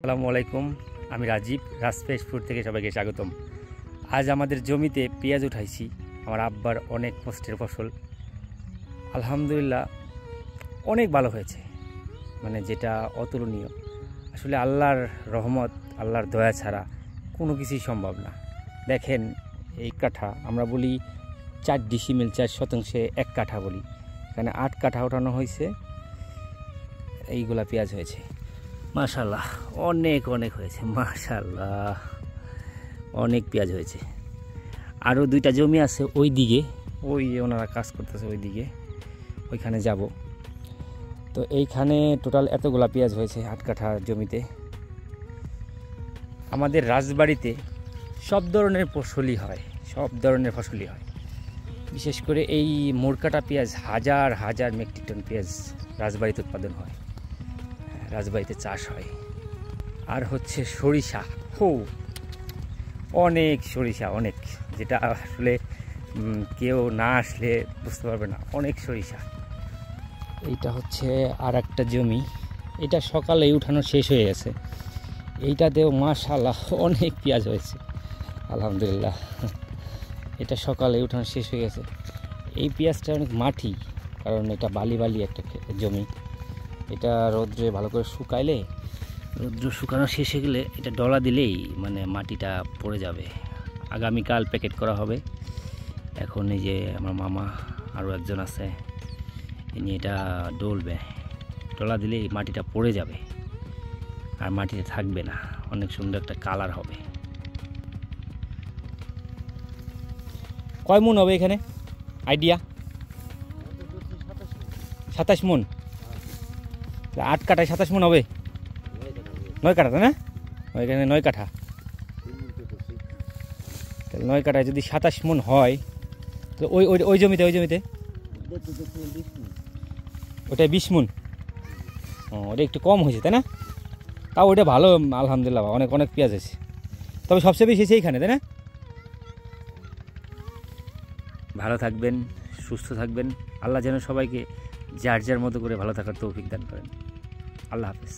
আসসালামু আলাইকুম, আমি রাজীব, রাজফ্রেশ ফুড থেকে সবাইকে স্বাগতম। আজ আমাদের জমিতে পেঁয়াজ উঠাইছি। আমার আব্বার অনেক কষ্টের ফসল, আলহামদুলিল্লাহ অনেক ভালো হয়েছে, মানে যেটা অতুলনীয়। আসলে আল্লাহর রহমত, আল্লাহর দয়া ছাড়া কোনো কিছুই সম্ভব না। দেখেন এই কাঠা, আমরা বলি 4 ডিসিমেল 4 শতাংশে 1 কাঠা বলি, এখানে 8 কাঠা ওঠানো হয়েছে। এইগুলা পেঁয়াজ হয়েছে মাশাআল্লাহ, অনেক অনেক হয়েছে মাশাআল্লাহ, অনেক পেঁয়াজ হয়েছে। আরও 2টা জমি আছে ওই দিকে, ওই ওনারা কাজ করতেছে ওই দিকে, ওইখানে যাব। তো এইখানে টোটাল এতগুলা পেঁয়াজ হয়েছে 8 কাঠা জমিতে। আমাদের রাজবাড়িতে সব ধরনের ফসলই হয়, সব ধরনের ফসলই হয়। বিশেষ করে এই মোরকাটা পেঁয়াজ, হাজার হাজার মেট্রিক টন পেঁয়াজ রাজবাড়িতে উৎপাদন হয়, রাজবাড়িতে চাষ হয়। আর হচ্ছে সরিষা, অনেক সরিষা, অনেক, যেটা আসলে কেউ না আসলে বুঝতে পারবে না, অনেক সরিষা। এইটা হচ্ছে আর একটা জমি, এটা সকালে উঠানো শেষ হয়ে গেছে। এইটাতেও মাশাআল্লাহ অনেক পেঁয়াজ হয়েছে আলহামদুলিল্লাহ। এটা সকালে উঠানো শেষ হয়ে গেছে। এই পেঁয়াজটা অনেক মাটি, কারণ এটা বালি বালি একটা জমি। এটা রৌদ্রে ভালো করে শুকাইলে, রৌদ্র শুকানো শেষ হয়ে গেলে এটা ডলা দিলেই মানে মাটিটা পড়ে যাবে। আগামীকাল প্যাকেট করা হবে। এখন এই যে আমার মামা আরও একজন আছে, ইনি এটা ডলবে, ডলা দিলেই মাটিটা পড়ে যাবে আর মাটিতে থাকবে না, অনেক সুন্দর একটা কালার হবে। কয় মন হবে এখানে আইডিয়া? 27 মন। 8 কাঠায় 27 মন হবে? 9 কাঠা, তাই না? ওইখানে 9 কাঠা, তাহলে 9 কাঠায় যদি 27 মন হয়, তো ওই ওই ওই জমিতে ওটাই 20 মন। ওটা একটু কম হয়েছে, তাই না? তাও ওইটা ভালো আলহামদুলিল্লাহ, অনেক অনেক পেঁয়াজ আছে। তবে সবচেয়ে বেশি এইখানে, তাই না? ভালো থাকবেন, সুস্থ থাকবেন। আল্লাহ যেন সবাইকে যার যার মতো করে ভালো থাকার তৌফিক দান করেন। আল্লাহ হাফেজ।